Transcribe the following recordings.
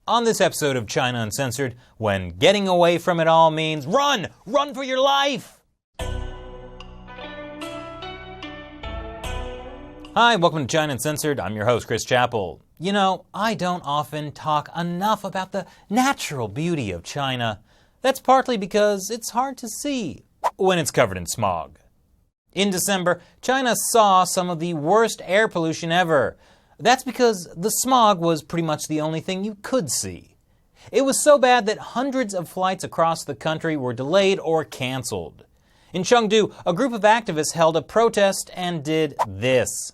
On this episode of China Uncensored, when getting away from it all means run! Run for your life! Hi, welcome to China Uncensored. I'm your host, Chris Chappell. You know, I don't often talk enough about the natural beauty of China. That's partly because it's hard to see when it's covered in smog. In December, China saw some of the worst air pollution ever. That's because the smog was pretty much the only thing you could see. It was so bad that hundreds of flights across the country were delayed or canceled. In Chengdu, a group of activists held a protest and did this.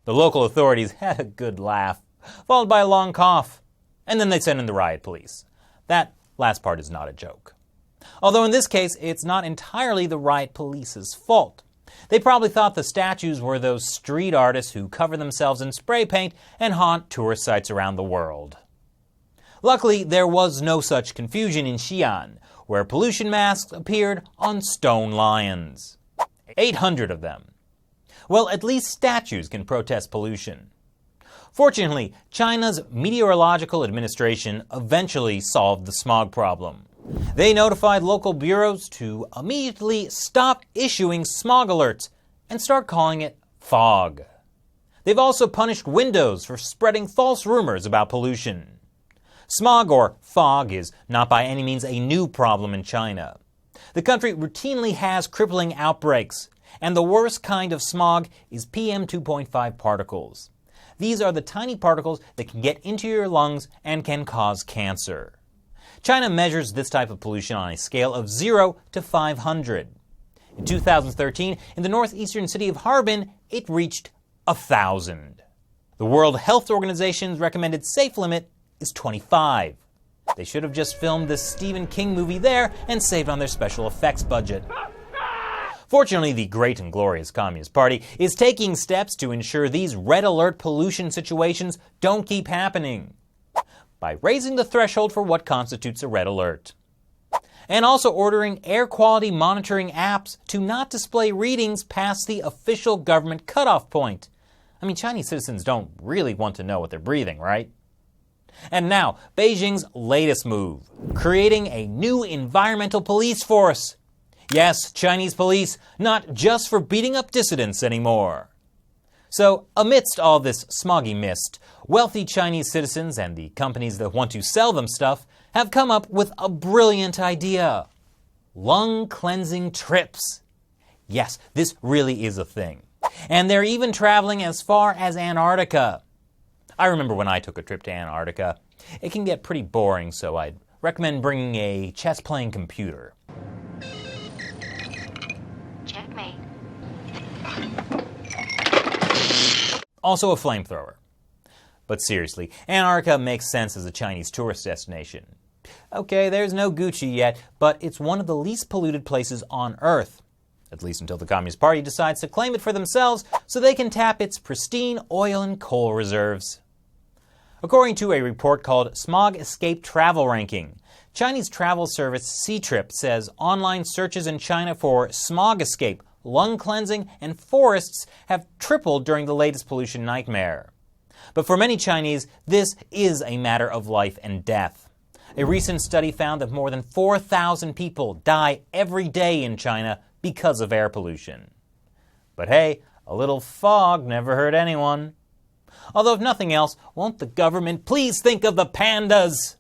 The local authorities had a good laugh, followed by a long cough, and then they sent in the riot police. That last part is not a joke. Although in this case, it's not entirely the riot police's fault. They probably thought the statues were those street artists who cover themselves in spray paint and haunt tourist sites around the world. Luckily, there was no such confusion in Xi'an, where pollution masks appeared on stone lions. 800 of them. Well, at least statues can protest pollution. Fortunately, China's Meteorological Administration eventually solved the smog problem. They notified local bureaus to immediately stop issuing smog alerts and start calling it fog. They've also punished windows for spreading false rumors about pollution. Smog, or fog, is not by any means a new problem in China. The country routinely has crippling outbreaks, and the worst kind of smog is PM 2.5 particles. These are the tiny particles that can get into your lungs and can cause cancer. China measures this type of pollution on a scale of 0 to 500. In 2013, in the northeastern city of Harbin, it reached 1,000. The World Health Organization's recommended safe limit is 25. They should have just filmed this Stephen King movie there and saved on their special effects budget. Fortunately, the great and glorious Communist Party is taking steps to ensure these red alert pollution situations don't keep happening, by raising the threshold for what constitutes a red alert. And also ordering air quality monitoring apps to not display readings past the official government cutoff point. I mean, Chinese citizens don't really want to know what they're breathing, right? And now, Beijing's latest move, creating a new environmental police force. Yes, Chinese police, not just for beating up dissidents anymore. So, amidst all this smoggy mist, wealthy Chinese citizens and the companies that want to sell them stuff have come up with a brilliant idea. Lung cleansing trips. Yes, this really is a thing. And they're even traveling as far as Antarctica. I remember when I took a trip to Antarctica. It can get pretty boring, so I'd recommend bringing a chess-playing computer. Checkmate. Also a flamethrower. But seriously, Antarctica makes sense as a Chinese tourist destination. Okay, there's no Gucci yet, but it's one of the least polluted places on Earth. At least until the Communist Party decides to claim it for themselves so they can tap its pristine oil and coal reserves. According to a report called Smog Escape Travel Ranking, Chinese travel service Ctrip says online searches in China for smog escape, lung cleansing, and forests have tripled during the latest pollution nightmare. But for many Chinese, this is a matter of life and death. A recent study found that more than 4,000 people die every day in China because of air pollution. But hey, a little fog never hurt anyone. Although if nothing else, won't the government please think of the pandas?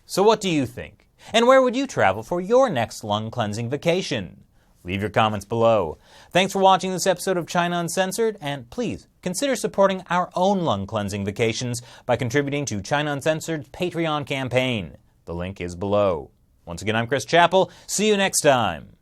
So what do you think? And where would you travel for your next lung cleansing vacation? Leave your comments below. Thanks for watching this episode of China Uncensored, and please consider supporting our own lung cleansing vacations by contributing to China Uncensored's Patreon campaign. The link is below. Once again, I'm Chris Chappell. See you next time.